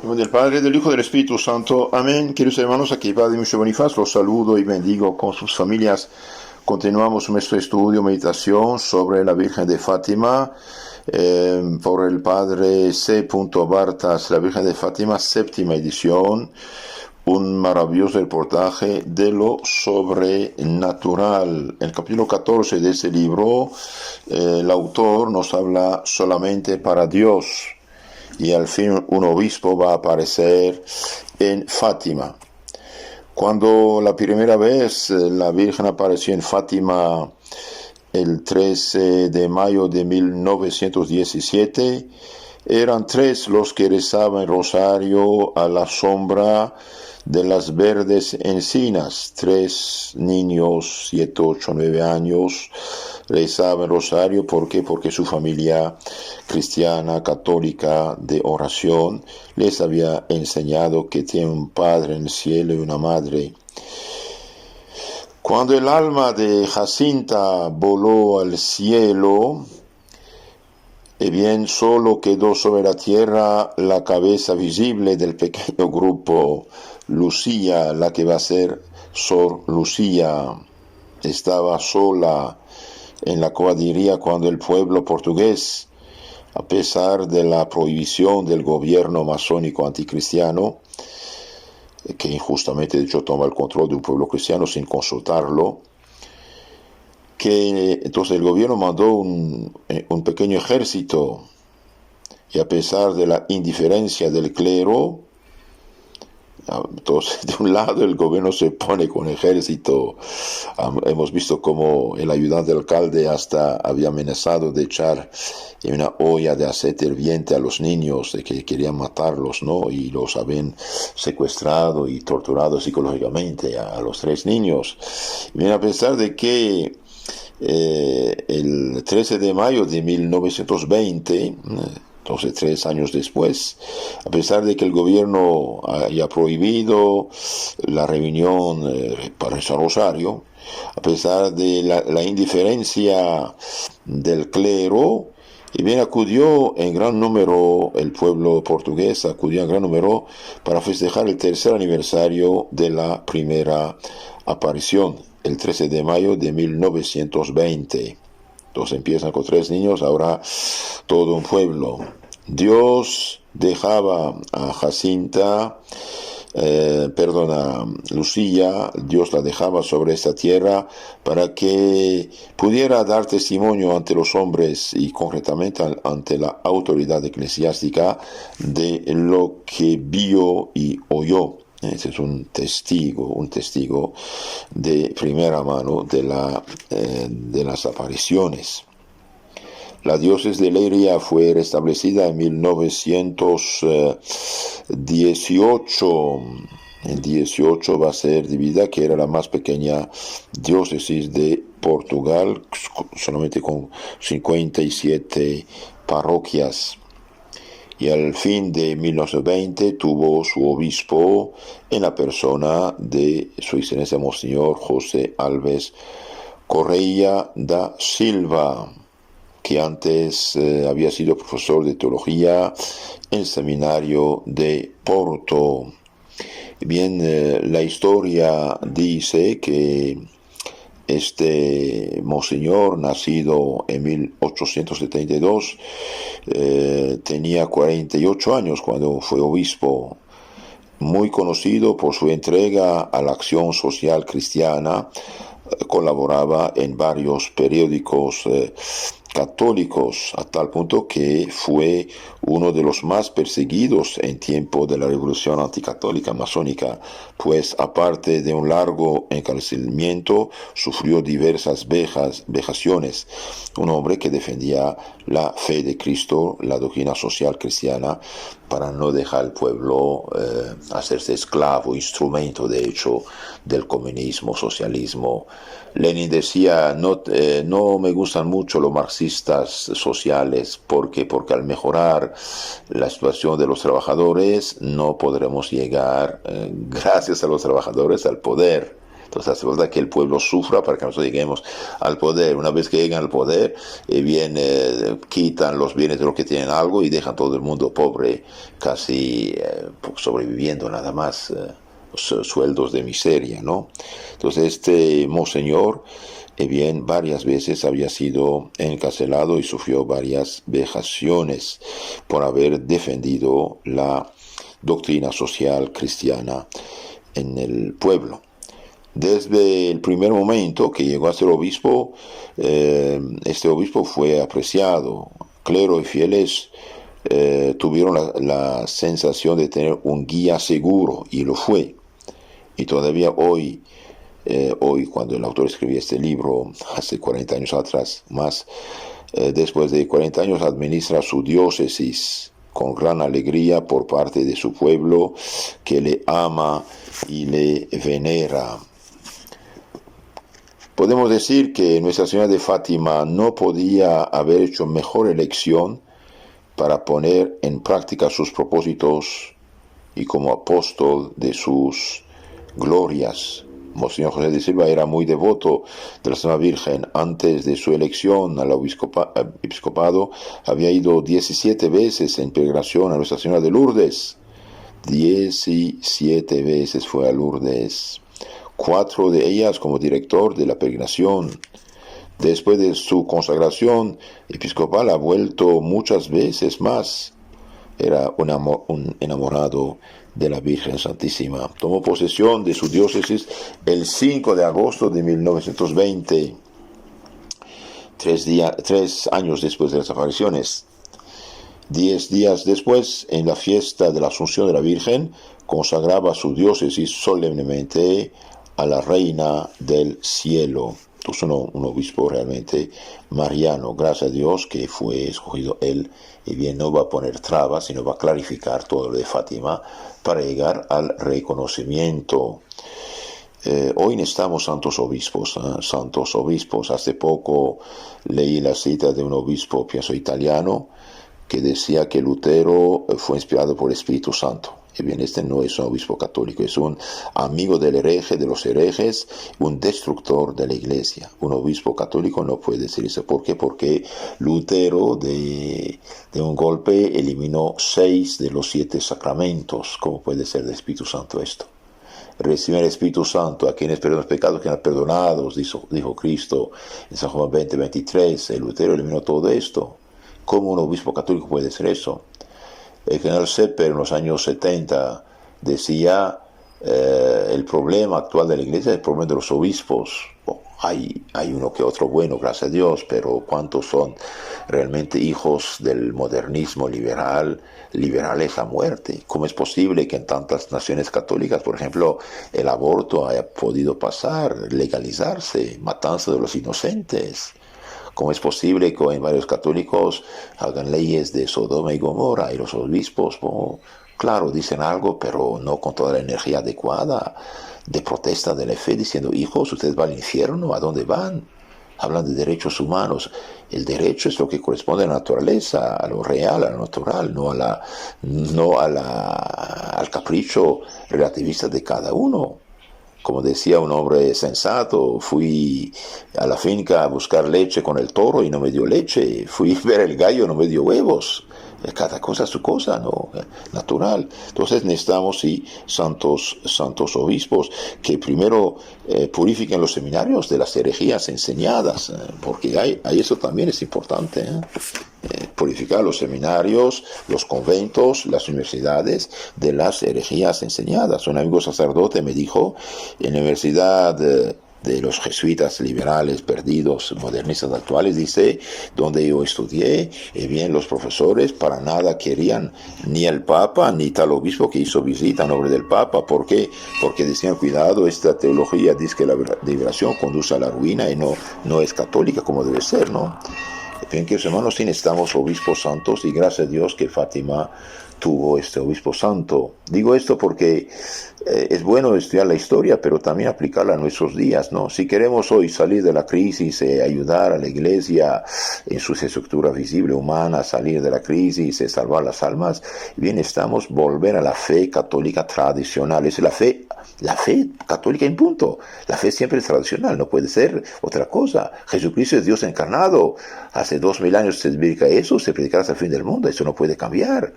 En nombre del Padre, del Hijo y del Espíritu Santo. Amén. Queridos hermanos, aquí Padre Michel Bonifaz, los saludo y bendigo con sus familias. Continuamos nuestro estudio, meditación sobre la Virgen de Fátima, por el Padre C. Bartas, la Virgen de Fátima, séptima edición. Un maravilloso reportaje de lo sobrenatural. En el capítulo 14 de ese libro, el autor nos habla solamente para Dios. Y al fin un obispo va a aparecer en Fátima. Cuando la primera vez la Virgen apareció en Fátima el 13 de mayo de 1917, eran 3 los que rezaban el rosario a la sombra de las verdes encinas. 3 niños, 7, 8, 9 años, rezaban el rosario. ¿Por qué? Porque su familia cristiana, católica, de oración, les había enseñado que tiene un padre en el cielo y una madre. Cuando el alma de Jacinta voló al cielo, bien solo quedó sobre la tierra la cabeza visible del pequeño grupo. Lucía, la que va a ser Sor Lucía, estaba sola en la cuadrilla cuando el pueblo portugués, a pesar de la prohibición del gobierno masónico anticristiano, que injustamente de hecho toma el control de un pueblo cristiano sin consultarlo, que entonces el gobierno mandó un pequeño ejército, y a pesar de la indiferencia del clero, entonces de un lado el gobierno se pone con ejército. Hemos visto como el ayudante del alcalde hasta había amenazado de echar en una olla de aceite hirviente a los niños, de que querían matarlos, ¿no? Y los habían secuestrado y torturado psicológicamente a los 3 niños. Y a pesar de que el 13 de mayo de 1920, entonces 3 años después, a pesar de que el gobierno haya prohibido la reunión para el rosario, a pesar de la indiferencia del clero, y bien acudió en gran número, el pueblo portugués acudió en gran número para festejar el 3er aniversario de la primera aparición, el 13 de mayo de 1920. Entonces empiezan con 3 niños, ahora todo un pueblo. Dios dejaba a Jacinta, a Lucía, Dios la dejaba sobre esta tierra para que pudiera dar testimonio ante los hombres y concretamente ante la autoridad eclesiástica de lo que vio y oyó. Ese es un testigo de primera mano de las apariciones. La diócesis de Leiria fue restablecida en 1918. En 18 va a ser dividida, que era la más pequeña diócesis de Portugal, solamente con 57 parroquias. Y al fin de 1920 tuvo su obispo en la persona de su excelencia Monseñor José Alves Correia da Silva, que antes había sido profesor de teología en el seminario de Porto. Bien, la historia dice que este monseñor, nacido en 1872, tenía 48 años cuando fue obispo, muy conocido por su entrega a la acción social cristiana. Colaboraba en varios periódicos católicos, a tal punto que fue uno de los más perseguidos en tiempo de la revolución anticatólica masónica, pues aparte de un largo encarcelamiento, sufrió diversas vejaciones. Un hombre que defendía la fe de Cristo, la doctrina social cristiana, para no dejar al pueblo hacerse esclavo, instrumento de hecho del comunismo, socialismo. Lenin decía, no me gustan mucho los marxistas sociales, porque al mejorar la situación de los trabajadores no podremos llegar, gracias a los trabajadores, al poder. Entonces hace falta que el pueblo sufra para que nosotros lleguemos al poder. Una vez que llegan al poder, quitan los bienes de los que tienen algo y dejan todo el mundo pobre, casi sobreviviendo nada más, sueldos de miseria, ¿no? Entonces este monseñor, varias veces había sido encarcelado y sufrió varias vejaciones por haber defendido la doctrina social cristiana en el pueblo. Desde el primer momento que llegó a ser obispo, este obispo fue apreciado. Clero y fieles tuvieron la sensación de tener un guía seguro, y lo fue. Y todavía hoy, cuando el autor escribió este libro, hace 40 años atrás, después de 40 años, administra su diócesis con gran alegría por parte de su pueblo, que le ama y le venera. Podemos decir que Nuestra Señora de Fátima no podía haber hecho mejor elección para poner en práctica sus propósitos y como apóstol de sus glorias. Monseñor José de Silva era muy devoto de la Santa Virgen. Antes de su elección al episcopado, había ido 17 veces en peregrinación a Nuestra Señora de Lourdes. 17 veces fue a Lourdes. 4 de ellas como director de la peregrinación. Después de su consagración episcopal ha vuelto muchas veces más. Era un enamorado de la Virgen Santísima. Tomó posesión de su diócesis el 5 de agosto de 1920, 3 años después de las apariciones. 10 días después, en la fiesta de la Asunción de la Virgen, consagraba su diócesis solemnemente a la Reina del Cielo. Entonces un obispo realmente mariano, gracias a Dios que fue escogido él, y bien no va a poner trabas, sino va a clarificar todo lo de Fátima para llegar al reconocimiento. Hoy necesitamos santos obispos. Hace poco leí la cita de un obispo, pienso italiano, que decía que Lutero fue inspirado por el Espíritu Santo. Y bien, este no es un obispo católico, es un amigo del hereje, de los herejes, un destructor de la iglesia. Un obispo católico no puede decir eso. ¿Por qué? Porque Lutero de un golpe eliminó 6 de los 7 sacramentos. ¿Cómo puede ser del Espíritu Santo esto? Reciben el Espíritu Santo a quienes perdonan los pecados, quedan perdonados, dijo Cristo en San Juan 20:23. Lutero eliminó todo esto. ¿Cómo un obispo católico puede decir eso? El general Sepper en los años 70 decía el problema actual de la iglesia es el problema de los obispos. Hay uno que otro bueno, gracias a Dios, pero ¿cuántos son realmente hijos del modernismo liberales a muerte? ¿Cómo es posible que en tantas naciones católicas, por ejemplo, el aborto haya podido pasar, legalizarse, matanza de los inocentes? ¿Cómo es posible que en varios católicos hagan leyes de Sodoma y Gomorra y los obispos, claro, dicen algo, pero no con toda la energía adecuada de protesta de la fe, diciendo, hijos, ustedes van al infierno, ¿a dónde van? Hablan de derechos humanos. El derecho es lo que corresponde a la naturaleza, a lo real, a lo natural, no al capricho relativista de cada uno. Como decía un hombre sensato, fui a la finca a buscar leche con el toro y no me dio leche. Fui a ver el gallo y no me dio huevos. Cada cosa es su cosa, ¿no? Natural. Entonces necesitamos, sí, santos obispos que primero purifiquen los seminarios de las herejías enseñadas, porque hay eso también es importante, purificar los seminarios, los conventos, las universidades de las herejías enseñadas. Un amigo sacerdote me dijo, en la universidad de los jesuitas liberales perdidos, modernistas actuales, dice, donde yo estudié, bien los profesores para nada querían ni el Papa ni tal obispo que hizo visita a nombre del Papa. ¿Por qué? Porque decían, cuidado, esta teología dice que la liberación conduce a la ruina y no es católica como debe ser, ¿no? Bien, queridos hermanos, sí necesitamos obispos santos, y gracias a Dios que Fátima tuvo este obispo santo. Digo esto porque es bueno estudiar la historia, pero también aplicarla a nuestros días, ¿no? Si queremos hoy salir de la crisis, ayudar a la iglesia en su estructura visible humana a salir de la crisis, salvar las almas, bien, estamos volver a la fe católica tradicional. Es la fe católica en punto. La fe siempre es tradicional, no puede ser otra cosa. Jesucristo es Dios encarnado. Hace 2000 años se predica eso, se predicará hasta el fin del mundo. Eso no puede cambiar.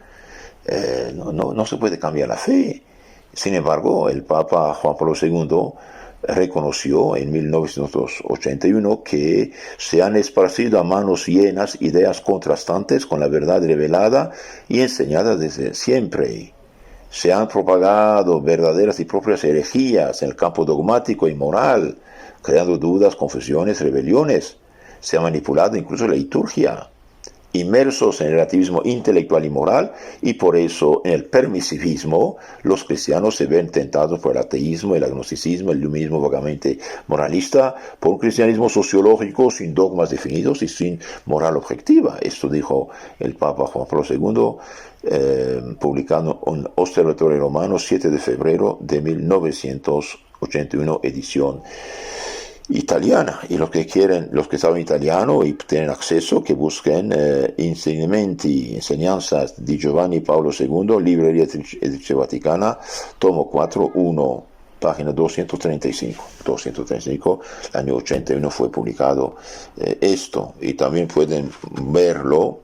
No se puede cambiar la fe. Sin embargo, el Papa Juan Pablo II reconoció en 1981 que se han esparcido a manos llenas ideas contrastantes con la verdad revelada y enseñada desde siempre. Se han propagado verdaderas y propias herejías en el campo dogmático y moral, creando dudas, confesiones, rebeliones. Se ha manipulado incluso la liturgia, inmersos en el relativismo intelectual y moral, y por eso en el permisivismo los cristianos se ven tentados por el ateísmo, el agnosticismo, el iluminismo vagamente moralista, por un cristianismo sociológico sin dogmas definidos y sin moral objetiva. Esto dijo el Papa Juan Pablo II, publicando un Observatorio Romano 7 de febrero de 1981, edición italiana. Y los que quieren, los que saben italiano y tienen acceso, que busquen enseñanzas de Giovanni Paolo II, Librería Edizione Vaticana, tomo 4, 1, página 235, el año 81 fue publicado esto. Y también pueden verlo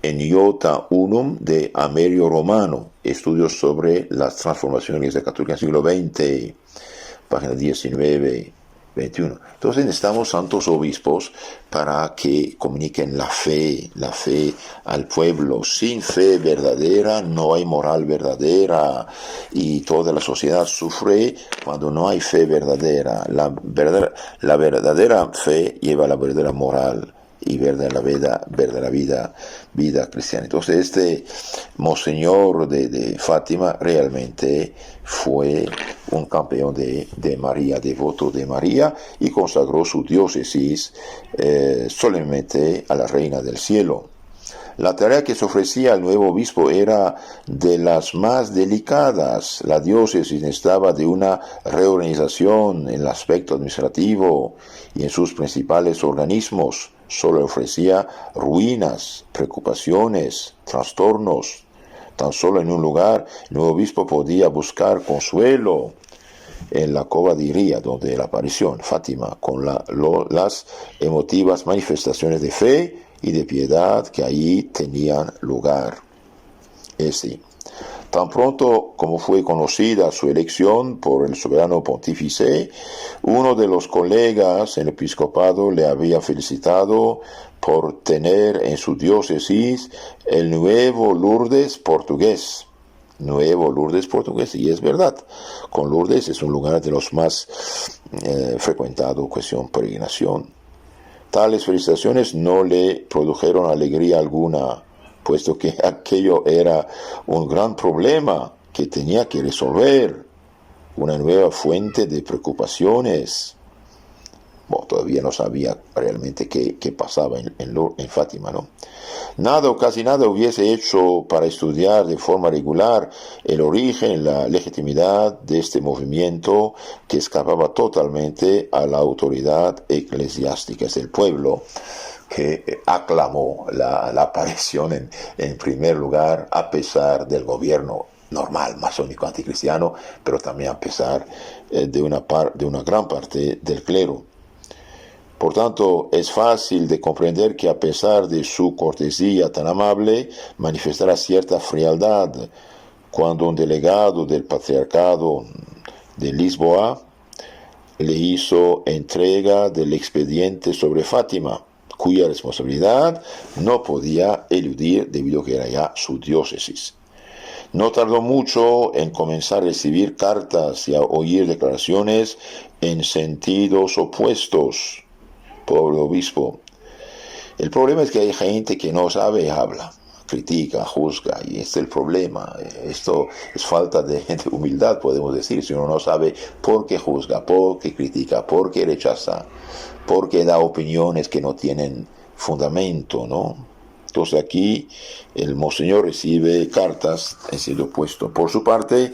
en Iota Unum de Amerio Romano, estudios sobre las transformaciones de la Católica en el siglo XX, página 19, 21. Entonces necesitamos santos obispos para que comuniquen la fe al pueblo. Sin fe verdadera no hay moral verdadera, y toda la sociedad sufre cuando no hay fe verdadera. La verdadera fe lleva a la verdadera moral y verdadera vida cristiana. Entonces este monseñor de Fátima realmente fue un campeón de María, devoto de María, y consagró su diócesis solemnemente a la Reina del Cielo. La tarea que se ofrecía al nuevo obispo era de las más delicadas. La diócesis necesitaba de una reorganización en el aspecto administrativo y en sus principales organismos. Solo ofrecía ruinas, preocupaciones, trastornos. Tan solo en un lugar, el nuevo obispo podía buscar consuelo: en la cova de Iría, donde la aparición, Fátima, con las emotivas manifestaciones de fe y de piedad que allí tenían lugar. Tan pronto como fue conocida su elección por el soberano pontífice, uno de los colegas en el episcopado le había felicitado por tener en su diócesis el Nuevo Lourdes portugués. Y es verdad, con Lourdes es un lugar de los más frecuentado, cuestión peregrinación. Tales felicitaciones no le produjeron alegría alguna, puesto que aquello era un gran problema que tenía que resolver, una nueva fuente de preocupaciones. Todavía no sabía realmente qué pasaba en Fátima, ¿no? Nada o casi nada hubiese hecho para estudiar de forma regular el origen, la legitimidad de este movimiento que escapaba totalmente a la autoridad eclesiástica. Es el pueblo que aclamó la aparición en primer lugar, a pesar del gobierno normal, masónico, anticristiano, pero también a pesar de una gran parte del clero. Por tanto, es fácil de comprender que, a pesar de su cortesía tan amable, manifestara cierta frialdad cuando un delegado del patriarcado de Lisboa le hizo entrega del expediente sobre Fátima, cuya responsabilidad no podía eludir debido a que era ya su diócesis. No tardó mucho en comenzar a recibir cartas y a oír declaraciones en sentidos opuestos. Pobre obispo. El problema es que hay gente que no sabe y habla, critica, juzga, y este es el problema. Esto es falta de humildad, podemos decir, si uno no sabe por qué juzga, por qué critica, por qué rechaza, por qué da opiniones que no tienen fundamento, ¿no? Entonces aquí el monseñor recibe cartas en sentido opuesto. Por su parte,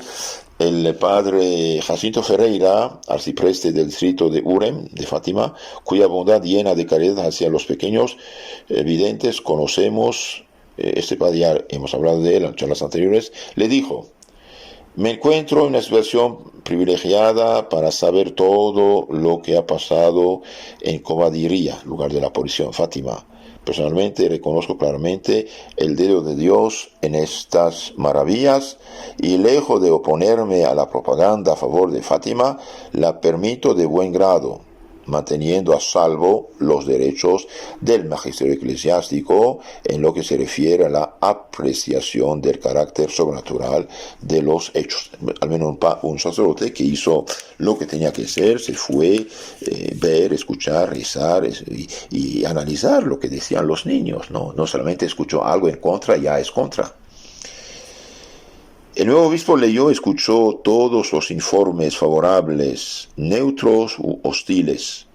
el padre Jacinto Ferreira, arcipreste del distrito de Urem, de Fátima, cuya bondad llena de caridad hacia los pequeños videntes conocemos, este padre ya hemos hablado de él en charlas anteriores, le dijo: me encuentro en una situación privilegiada para saber todo lo que ha pasado en Covadiría, lugar de la aparición Fátima. Personalmente reconozco claramente el dedo de Dios en estas maravillas y lejos de oponerme a la propaganda a favor de Fátima, la permito de buen grado, manteniendo a salvo los derechos del magisterio eclesiástico en lo que se refiere a la apreciación del carácter sobrenatural de los hechos. Al menos un sacerdote que hizo lo que tenía que hacer, se fue ver, escuchar, rezar y analizar lo que decían los niños, no solamente escuchó algo en contra, ya es contra. El nuevo obispo leyó, escuchó todos los informes favorables, neutros u hostiles,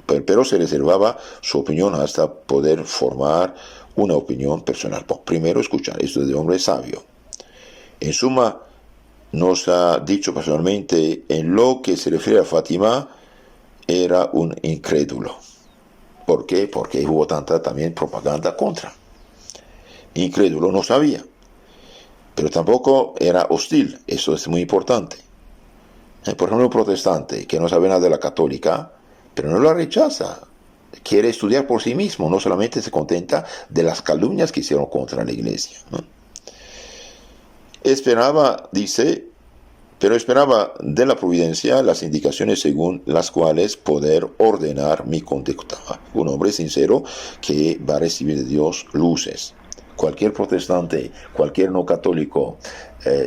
pero se reservaba su opinión hasta poder formar una opinión personal. Primero escuchar, esto es de hombre sabio. En suma, nos ha dicho personalmente, en lo que se refiere a Fátima, era un incrédulo. ¿Por qué? Porque hubo tanta también propaganda contra. Incrédulo, no sabía. Pero tampoco era hostil, eso es muy importante. Por ejemplo, un protestante que no sabe nada de la católica, pero no la rechaza, quiere estudiar por sí mismo, no solamente se contenta de las calumnias que hicieron contra la iglesia. Esperaba, dice, pero esperaba de la providencia las indicaciones según las cuales poder ordenar mi conducta. Un hombre sincero que va a recibir de Dios luces. Cualquier protestante, cualquier no católico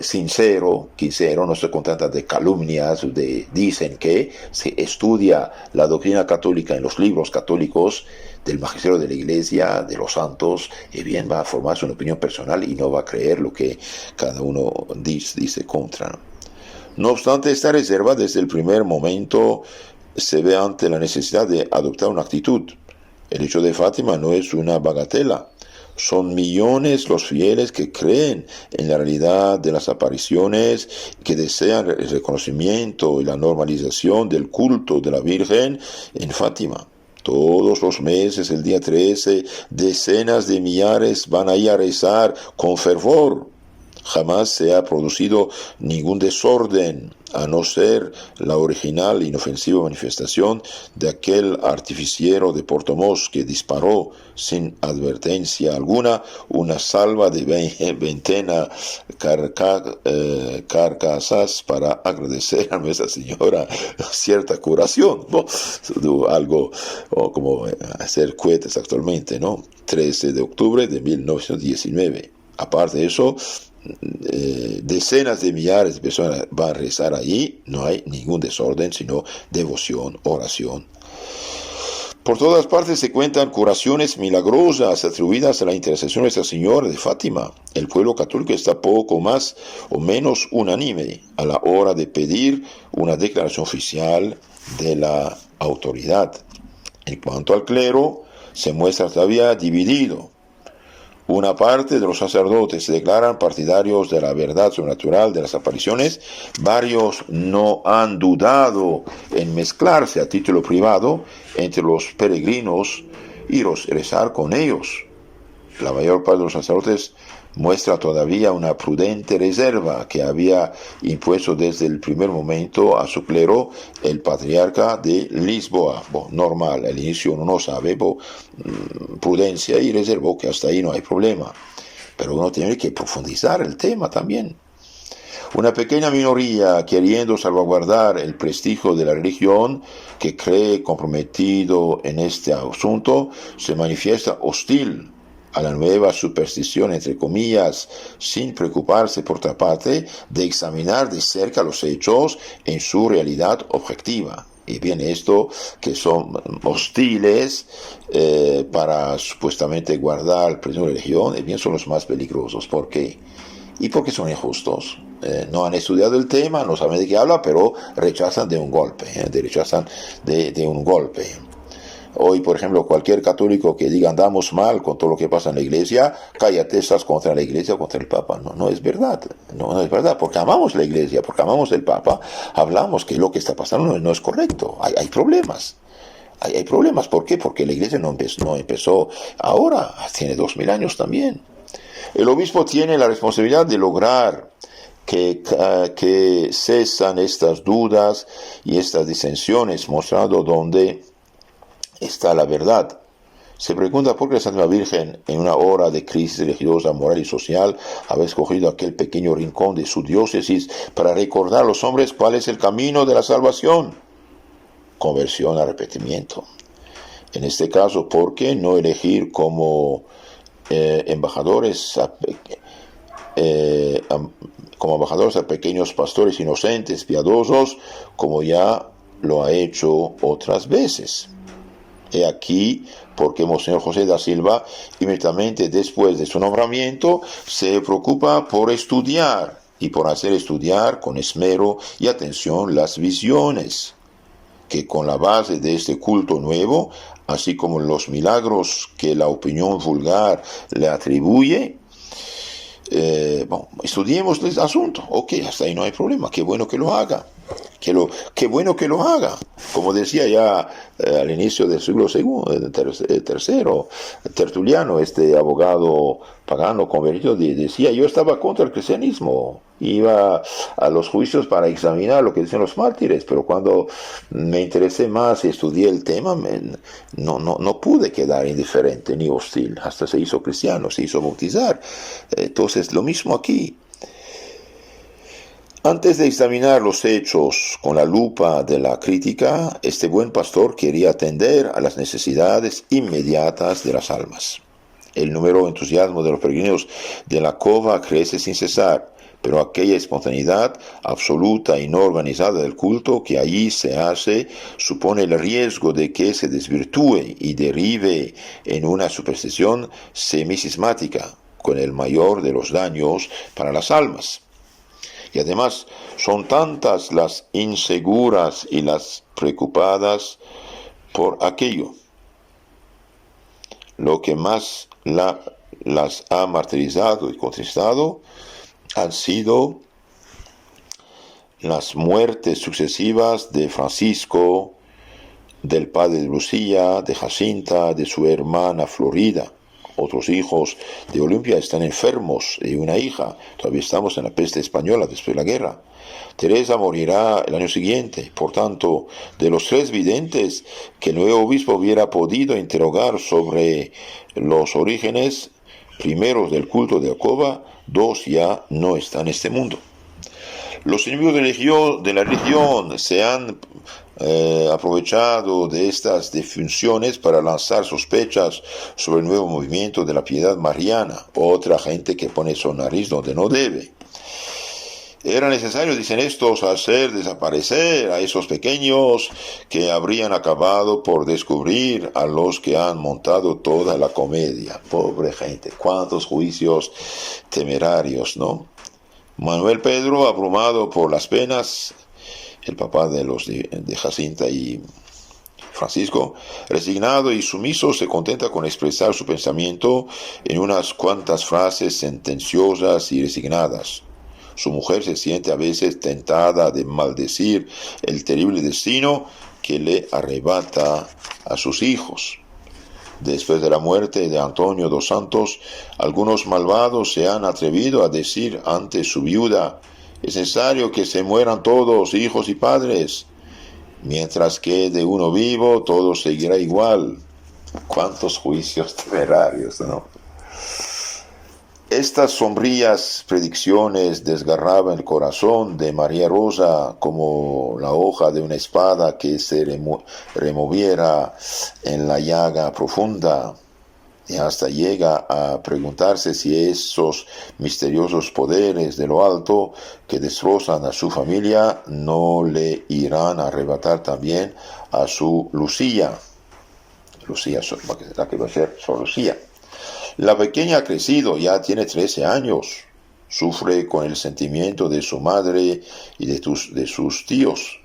sincero, no se contenta de calumnias, dicen que se estudia la doctrina católica en los libros católicos del magisterio de la iglesia, de los santos, y bien va a formarse una opinión personal y no va a creer lo que cada uno dice contra. No obstante, esta reserva desde el primer momento se ve ante la necesidad de adoptar una actitud. El hecho de Fátima no es una bagatela. Son millones los fieles que creen en la realidad de las apariciones, que desean el reconocimiento y la normalización del culto de la Virgen en Fátima. Todos los meses, el día 13, decenas de millares van ahí a rezar con fervor. Jamás se ha producido ningún desorden, a no ser la original e inofensiva manifestación de aquel artificiero de Portomós que disparó sin advertencia alguna una salva de veintena carcasas para agradecer a Nuestra Señora cierta curación, ¿no? Algo como hacer cohetes actualmente, ¿no? 13 de octubre de 1919. Aparte de eso, decenas de millares de personas van a rezar allí, no hay ningún desorden, sino devoción, oración. Por todas partes se cuentan curaciones milagrosas atribuidas a la intercesión de Nuestra Señora de Fátima. El pueblo católico está poco más o menos unánime a la hora de pedir una declaración oficial de la autoridad. En cuanto al clero, se muestra todavía dividido. Una parte de los sacerdotes se declaran partidarios de la verdad sobrenatural de las apariciones. Varios no han dudado en mezclarse a título privado entre los peregrinos y rezar con ellos. La mayor parte de los sacerdotes muestra todavía una prudente reserva que había impuesto desde el primer momento a su clero el patriarca de Lisboa. Normal, al inicio uno no sabe, prudencia y reserva, que hasta ahí no hay problema. Pero uno tiene que profundizar el tema también. Una pequeña minoría, queriendo salvaguardar el prestigio de la religión que cree comprometido en este asunto, se manifiesta hostil a la nueva superstición, entre comillas, sin preocuparse por otra parte de examinar de cerca los hechos en su realidad objetiva. Y bien, esto que son hostiles para supuestamente guardar el prestigio de la religión, bien son los más peligrosos. ¿Por qué? Y porque son injustos. No han estudiado el tema, no saben de qué habla, pero rechazan de un golpe, rechazan de un golpe. Hoy, por ejemplo, cualquier católico que diga andamos mal con todo lo que pasa en la iglesia, cállate, estás contra la iglesia, contra el Papa. No, no es verdad. No, no es verdad, porque amamos la iglesia, porque amamos el Papa, hablamos que lo que está pasando no es correcto. Hay problemas. Hay problemas. ¿Por qué? Porque la iglesia no empezó ahora, tiene 2000 años también. El obispo tiene la responsabilidad de lograr que cesan estas dudas y estas disensiones, mostrando dónde está la verdad. Se pregunta por qué la Santa Virgen, en una hora de crisis religiosa, moral y social, había escogido aquel pequeño rincón de su diócesis para recordar a los hombres cuál es el camino de la salvación. Conversión, arrepentimiento. En este caso, ¿por qué no elegir como embajadores a pequeños pastores inocentes, piadosos, como ya lo ha hecho otras veces? He aquí porque Monseñor José da Silva, inmediatamente después de su nombramiento, se preocupa por estudiar y por hacer estudiar con esmero y atención las visiones, que con la base de este culto nuevo, así como los milagros que la opinión vulgar le atribuye, estudiemos el asunto. Ok, hasta ahí no hay problema. Qué bueno que lo haga. Qué bueno que lo haga. Como decía ya al inicio del siglo tercero, Tertuliano, este abogado pagano convertido, decía: yo estaba contra el cristianismo, iba a los juicios para examinar lo que decían los mártires, pero cuando me interesé más y estudié el tema, no pude quedar indiferente ni hostil. Hasta se hizo cristiano, se hizo bautizar. Entonces, lo mismo aquí. Antes de examinar los hechos con la lupa de la crítica, este buen pastor quería atender a las necesidades inmediatas de las almas. El número entusiasmo de los peregrinos de la cova crece sin cesar, pero aquella espontaneidad absoluta y no organizada del culto que allí se hace supone el riesgo de que se desvirtúe y derive en una superstición semisismática, con el mayor de los daños para las almas. Y además son tantas las inseguras y las preocupadas por aquello. Lo que más las ha martirizado y contristado han sido las muertes sucesivas de Francisco, del padre de Lucía, de Jacinta, de su hermana Florida. Otros hijos de Olimpia están enfermos y una hija. Todavía estamos en la peste española después de la guerra. Teresa morirá el año siguiente. Por tanto, de los 3 videntes que el nuevo obispo hubiera podido interrogar sobre los orígenes primeros del culto de Alcoba, 2 ya no están en este mundo. Los enemigos de la religión se han aprovechado de estas defunciones para lanzar sospechas sobre el nuevo movimiento de la piedad mariana. Otra gente que pone su nariz donde no debe. Era necesario, dicen estos, hacer desaparecer a esos pequeños que habrían acabado por descubrir a los que han montado toda la comedia. Pobre gente, cuántos juicios temerarios, ¿no? Manuel Pedro, abrumado por las penas, el papá de Jacinta y Francisco, resignado y sumiso, se contenta con expresar su pensamiento en unas cuantas frases sentenciosas y resignadas. Su mujer se siente a veces tentada de maldecir el terrible destino que le arrebata a sus hijos. Después de la muerte de Antonio dos Santos, algunos malvados se han atrevido a decir ante su viuda: es necesario que se mueran todos, hijos y padres. Mientras quede uno vivo, todo seguirá igual. Cuántos juicios temerarios, ¿no? Estas sombrías predicciones desgarraban el corazón de María Rosa como la hoja de una espada que se removiera en la llaga profunda, y hasta llega a preguntarse si esos misteriosos poderes de lo alto que destrozan a su familia no le irán a arrebatar también a su Lucía, la que va a ser su Lucía. La pequeña ha crecido, ya tiene 13 años, sufre con el sentimiento de su madre y de sus tíos,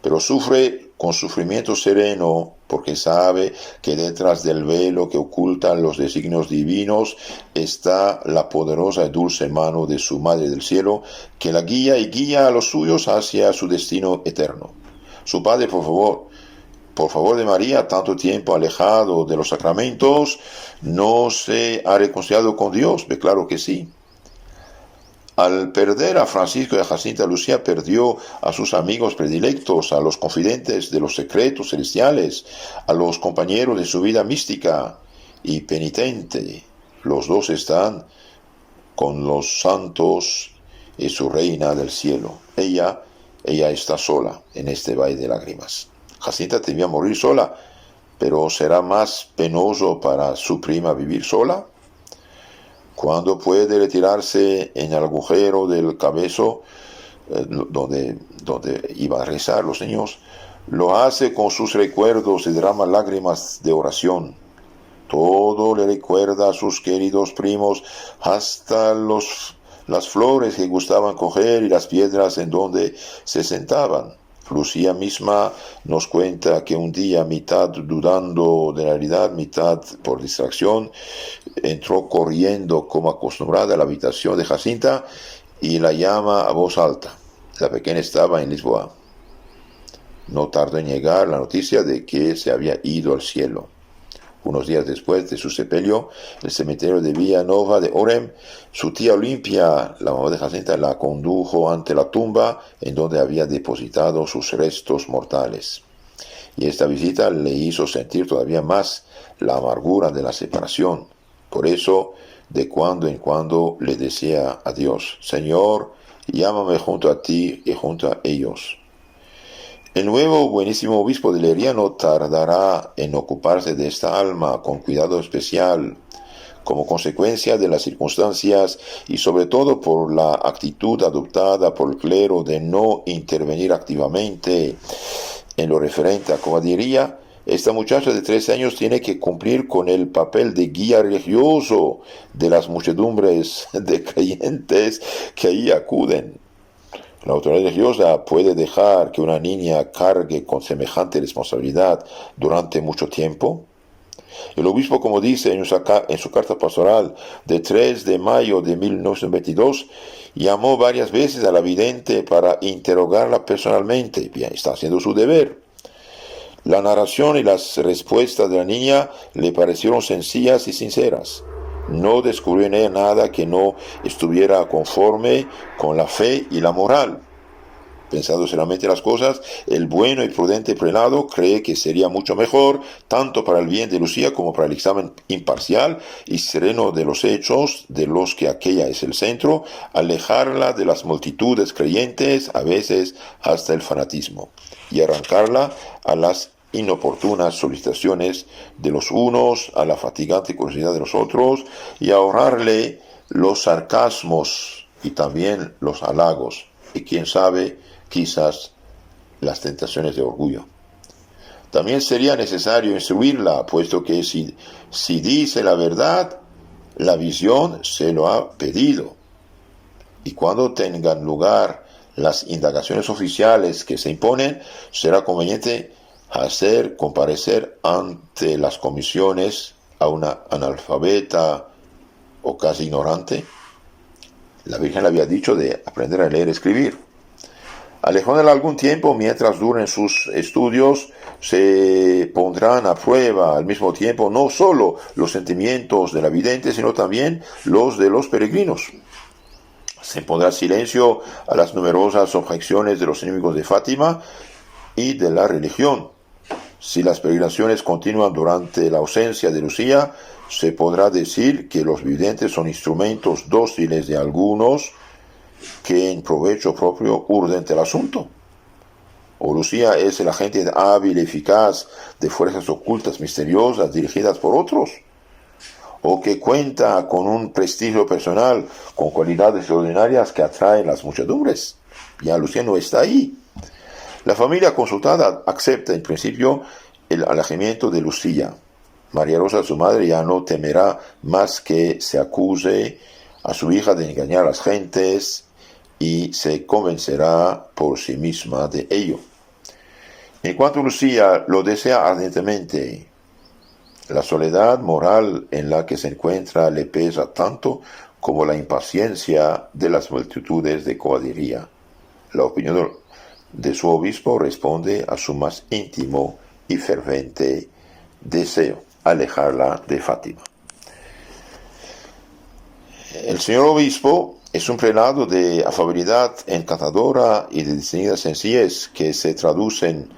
pero sufre con sufrimiento sereno porque sabe que detrás del velo que ocultan los designios divinos está la poderosa y dulce mano de su Madre del Cielo, que la guía y guía a los suyos hacia su destino eterno. Su Padre, por favor de María, tanto tiempo alejado de los sacramentos, ¿no se ha reconciliado con Dios? Pues claro que sí. Al perder a Francisco y a Jacinta, Lucía perdió a sus amigos predilectos, a los confidentes de los secretos celestiales, a los compañeros de su vida mística y penitente. Los dos están con los santos y su reina del cielo. Ella está sola en este valle de lágrimas. Jacinta temía morir sola, pero ¿será más penoso para su prima vivir sola? Cuando puede retirarse en el agujero del cabezo donde iba a rezar los niños, lo hace con sus recuerdos y derrama lágrimas de oración. Todo le recuerda a sus queridos primos, hasta las flores que gustaban coger y las piedras en donde se sentaban. Lucía misma nos cuenta que un día, mitad dudando de la realidad, mitad por distracción, entró corriendo como acostumbrada a la habitación de Jacinta y la llama a voz alta. La pequeña estaba en Lisboa. No tardó en llegar la noticia de que se había ido al cielo. Unos días después de su sepelio, el cementerio de Villanova de Orem, su tía Olimpia, la mamá de Jacinta, la condujo ante la tumba en donde había depositado sus restos mortales. Y esta visita le hizo sentir todavía más la amargura de la separación. Por eso, de cuando en cuando le decía a Dios: Señor, llámame junto a ti y junto a ellos. El nuevo buenísimo obispo de Leiria no tardará en ocuparse de esta alma con cuidado especial, como consecuencia de las circunstancias y sobre todo por la actitud adoptada por el clero de no intervenir activamente en lo referente a cobardía. Esta muchacha de 13 años tiene que cumplir con el papel de guía religioso de las muchedumbres de creyentes que ahí acuden. La autoridad religiosa puede dejar que una niña cargue con semejante responsabilidad durante mucho tiempo. El obispo, como dice en su carta pastoral de 3 de mayo de 1922, llamó varias veces a la vidente para interrogarla personalmente. Bien, está haciendo su deber. La narración y las respuestas de la niña le parecieron sencillas y sinceras. No descubrió en ella nada que no estuviera conforme con la fe y la moral. Pensando seriamente las cosas, el bueno y prudente prelado cree que sería mucho mejor, tanto para el bien de Lucía como para el examen imparcial y sereno de los hechos de los que aquella es el centro, alejarla de las multitudes creyentes, a veces hasta el fanatismo, y arrancarla a las inoportunas solicitaciones de los unos, a la fatigante curiosidad de los otros, y ahorrarle los sarcasmos y también los halagos, y quién sabe, quizás las tentaciones de orgullo. También sería necesario instruirla, puesto que si dice la verdad, la visión se lo ha pedido. Y cuando tengan lugar las indagaciones oficiales que se imponen, será conveniente hacer comparecer ante las comisiones a una analfabeta o casi ignorante. La Virgen le había dicho de aprender a leer y escribir. Alejándola algún tiempo, mientras duren sus estudios, se pondrán a prueba al mismo tiempo no solo los sentimientos de la vidente, sino también los de los peregrinos. Se pondrá silencio a las numerosas objeciones de los enemigos de Fátima y de la religión. Si las peregrinaciones continúan durante la ausencia de Lucía, se podrá decir que los videntes son instrumentos dóciles de algunos que en provecho propio urden el asunto. O Lucía es el agente hábil y eficaz de fuerzas ocultas misteriosas dirigidas por otros, o que cuenta con un prestigio personal, con cualidades extraordinarias que atraen las muchedumbres. Ya Lucía no está ahí. La familia consultada acepta en principio el alejamiento de Lucía. María Rosa, su madre, ya no temerá más que se acuse a su hija de engañar a las gentes y se convencerá por sí misma de ello. En cuanto Lucía lo desea ardientemente, la soledad moral en la que se encuentra le pesa tanto como la impaciencia de las multitudes de caballería. La opinión de su obispo responde a su más íntimo y ferviente deseo, alejarla de Fátima. El señor obispo es un prelado de afabilidad encantadora y de distinguida sencillez que se traducen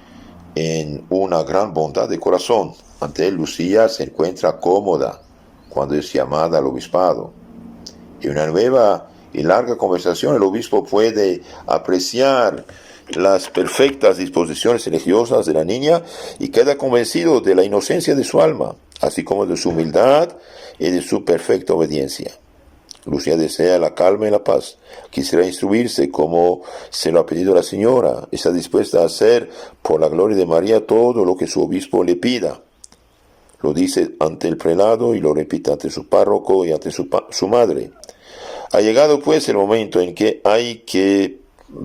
en una gran bondad de corazón. Ante él, Lucía se encuentra cómoda cuando es llamada al obispado. En una nueva y larga conversación, el obispo puede apreciar las perfectas disposiciones religiosas de la niña y queda convencido de la inocencia de su alma, así como de su humildad y de su perfecta obediencia. Lucía desea la calma y la paz. Quisiera instruirse como se lo ha pedido la señora. Está dispuesta a hacer por la gloria de María todo lo que su obispo le pida. Lo dice ante el prelado y lo repite ante su párroco y ante su madre. Ha llegado pues el momento en que hay que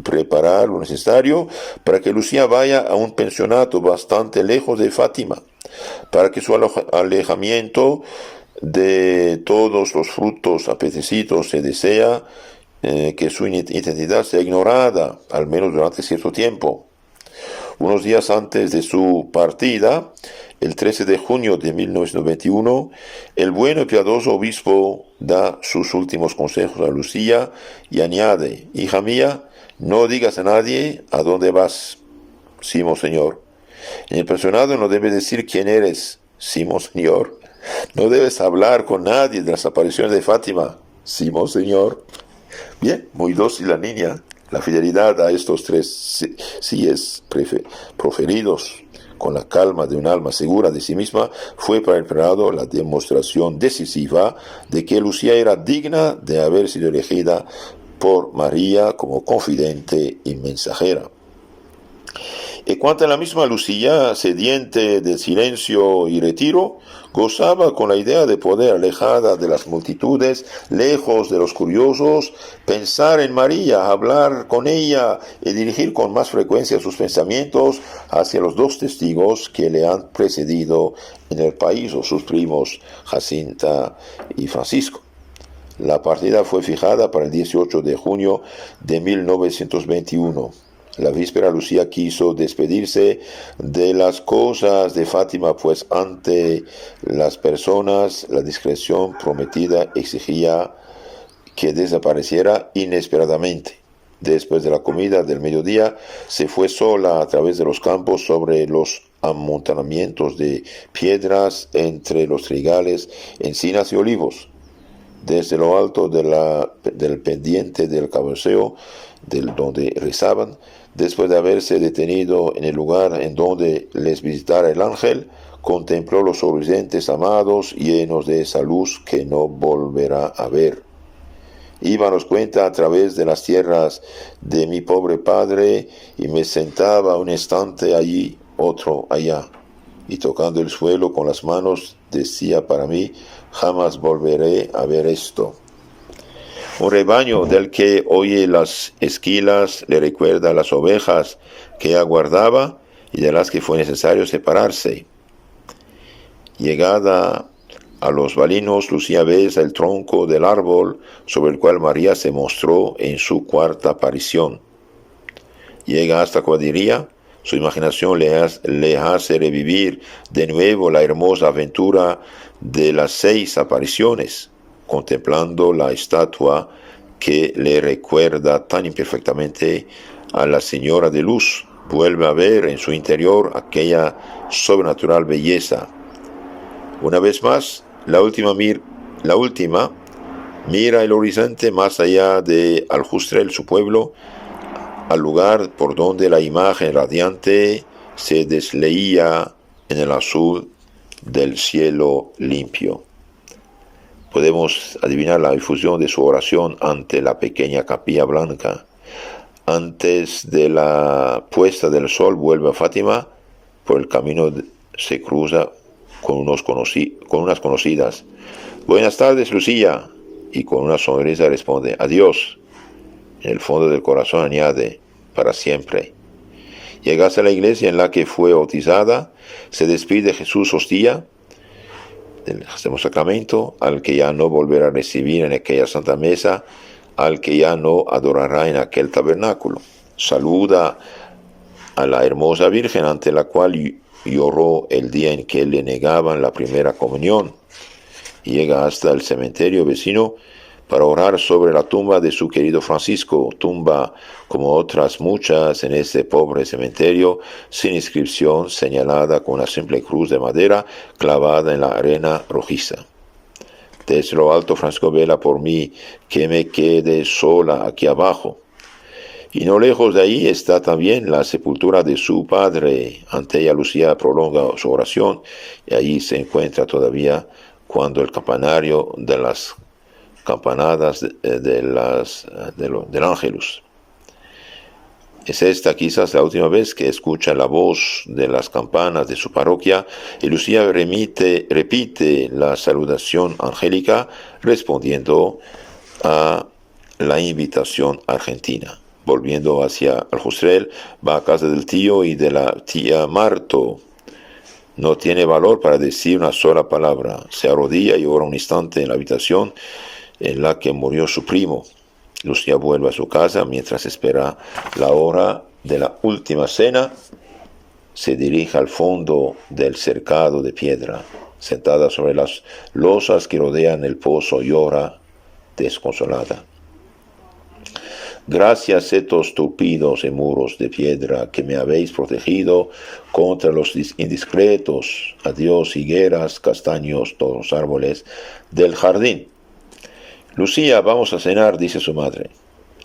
preparar lo necesario para que Lucía vaya a un pensionato bastante lejos de Fátima, para que su alejamiento de todos los frutos apetecidos se desea que su identidad sea ignorada, al menos durante cierto tiempo. Unos días antes de su partida, el 13 de junio de 1921, el bueno y piadoso obispo da sus últimos consejos a Lucía y añade: hija mía, no digas a nadie a dónde vas. Sí, monseñor. En el pensionado no debes decir quién eres. Sí, monseñor. No debes hablar con nadie de las apariciones de Fátima. Sí, monseñor. Bien, muy dócil la niña. La fidelidad a estos tres síes proferidos con la calma de un alma segura de sí misma fue para el prelado la demostración decisiva de que Lucía era digna de haber sido elegida por María como confidente y mensajera. En cuanto a la misma Lucía, sediente de silencio y retiro, gozaba con la idea de poder, alejada de las multitudes, lejos de los curiosos, pensar en María, hablar con ella y dirigir con más frecuencia sus pensamientos hacia los dos testigos que le han precedido en el país, o sus primos Jacinta y Francisco. La partida fue fijada para el 18 de junio de 1921. La víspera Lucía quiso despedirse de las cosas de Fátima, pues ante las personas la discreción prometida exigía que desapareciera inesperadamente. Después de la comida del mediodía se fue sola a través de los campos sobre los amontonamientos de piedras entre los trigales, encinas y olivos. Desde lo alto del pendiente del cabeceo, donde rezaban, después de haberse detenido en el lugar en donde les visitara el ángel, contempló los horizontes amados llenos de esa luz que no volverá a ver. Íbamos cuenta a través de las tierras de mi pobre padre y me sentaba un instante allí, otro allá, y tocando el suelo con las manos decía para mí: jamás volveré a ver esto. Un rebaño del que oye las esquilas le recuerda a las ovejas que aguardaba y de las que fue necesario separarse. Llegada a los balinos, Lucía besa el tronco del árbol sobre el cual María se mostró en su cuarta aparición. Llega hasta Cuadrilla, su imaginación le hace revivir de nuevo la hermosa aventura de las 6 apariciones, contemplando la estatua que le recuerda tan imperfectamente a la Señora de Luz. Vuelve a ver en su interior aquella sobrenatural belleza. Una vez más, la última mira el horizonte más allá de Aljustrel, su pueblo, al lugar por donde la imagen radiante se desleía en el azul del cielo limpio. Podemos adivinar la difusión de su oración ante la pequeña capilla blanca. Antes de la puesta del sol vuelve a Fátima, por el camino se cruza con unas conocidas. Buenas tardes, Lucía, y con una sonrisa responde: adiós. En el fondo del corazón añade: para siempre. Llega hasta la iglesia en la que fue bautizada, se despide Jesús hostia del Santo Sacramento, al que ya no volverá a recibir en aquella santa mesa, al que ya no adorará en aquel tabernáculo. Saluda a la hermosa Virgen ante la cual lloró el día en que le negaban la primera comunión. Llega hasta el cementerio vecino para orar sobre la tumba de su querido Francisco, tumba como otras muchas en este pobre cementerio, sin inscripción, señalada con una simple cruz de madera clavada en la arena rojiza. Desde lo alto, Francisco vela por mí, que me quede sola aquí abajo. Y no lejos de ahí está también la sepultura de su padre. Ante ella Lucía prolonga su oración, y allí se encuentra todavía cuando el campanario de las campanadas del Ángelus. Es esta quizás la última vez que escucha la voz de las campanas de su parroquia, y Lucía repite la saludación angélica respondiendo a la invitación argentina. Volviendo hacia Aljustrel, va a casa del tío y de la tía Marto. No tiene valor para decir una sola palabra. Se arrodilla y ora un instante en la habitación en la que murió su primo. Lucía vuelve a su casa mientras espera la hora de la última cena. Se dirige al fondo del cercado de piedra. Sentada sobre las losas que rodean el pozo, llora desconsolada. Gracias estos tupidos y muros de piedra que me habéis protegido contra los indiscretos. Adiós, higueras, castaños, todos los árboles del jardín. Lucía, vamos a cenar, dice su madre.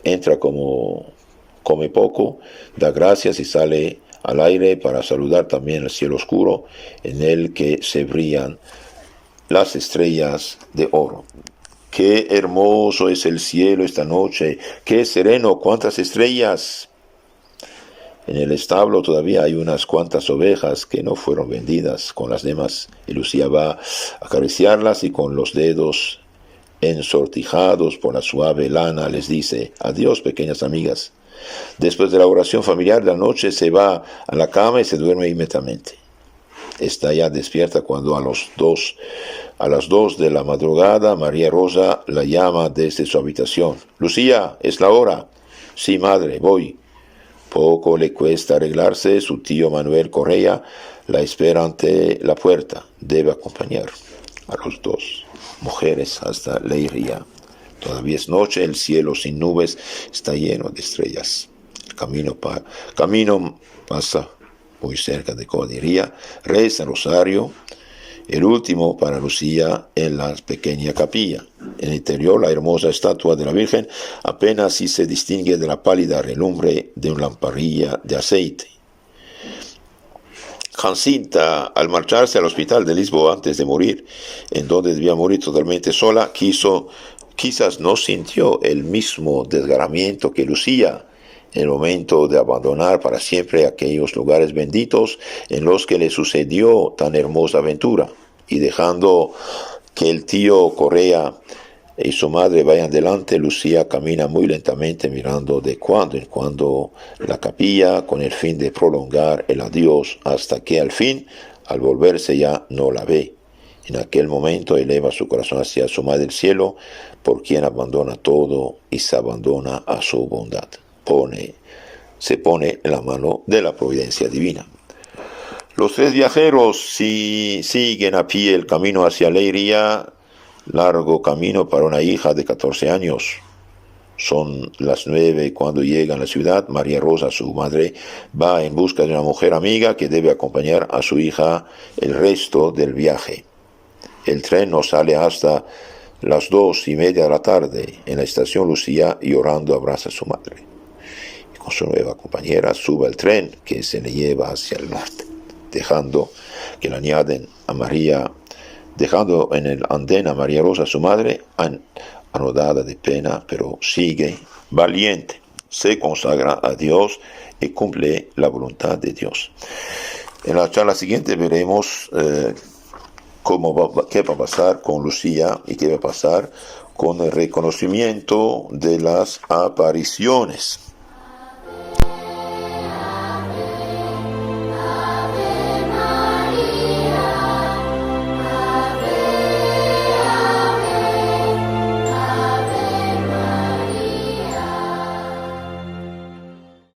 Entra come poco, da gracias y sale al aire para saludar también el cielo oscuro en el que se brillan las estrellas de oro. Qué hermoso es el cielo esta noche, qué sereno, cuántas estrellas. En el establo todavía hay unas cuantas ovejas que no fueron vendidas con las demás, y Lucía va a acariciarlas y con los dedos ensortijados por la suave lana les dice: adiós, pequeñas amigas. Después de la oración familiar de la noche se va a la cama y se duerme inmediatamente. Está ya despierta cuando a las 2 de la madrugada María Rosa la llama desde su habitación. Lucía, es la hora. Sí, madre, voy. Poco le cuesta arreglarse, su tío Manuel Correa la espera ante la puerta. Debe acompañar a los dos mujeres hasta Leiria. Todavía es noche, el cielo sin nubes está lleno de estrellas. El camino pasa muy cerca de Codiría, reza el rosario, el último para Lucía en la pequeña capilla. En el interior, la hermosa estatua de la Virgen apenas si se distingue de la pálida relumbre de una lamparilla de aceite. Jacinta, al marcharse al hospital de Lisboa antes de morir, en donde debía morir totalmente sola, quizás no sintió el mismo desgarramiento que Lucía en el momento de abandonar para siempre aquellos lugares benditos en los que le sucedió tan hermosa aventura, y dejando que el tío Correa y su madre vayan delante, Lucía camina muy lentamente mirando de cuando en cuando la capilla con el fin de prolongar el adiós hasta que al fin, al volverse ya no la ve. En aquel momento eleva su corazón hacia su Madre del Cielo, por quien abandona todo y se abandona a su bondad. Se pone en la mano de la providencia divina. Los tres viajeros siguen a pie el camino hacia Leiria, largo camino para una hija de 14 años. Son las 9 cuando llegan a la ciudad. María Rosa, su madre, va en busca de una mujer amiga que debe acompañar a su hija el resto del viaje. El tren no sale hasta las 2:30 de la tarde. En la estación, Lucía, llorando, abraza a su madre. Y con su nueva compañera sube al tren que se le lleva hacia el norte, dejando en el andén a María Rosa, su madre, anodada de pena, pero sigue valiente. Se consagra a Dios y cumple la voluntad de Dios. En la charla siguiente veremos qué va a pasar con Lucía y qué va a pasar con el reconocimiento de las apariciones.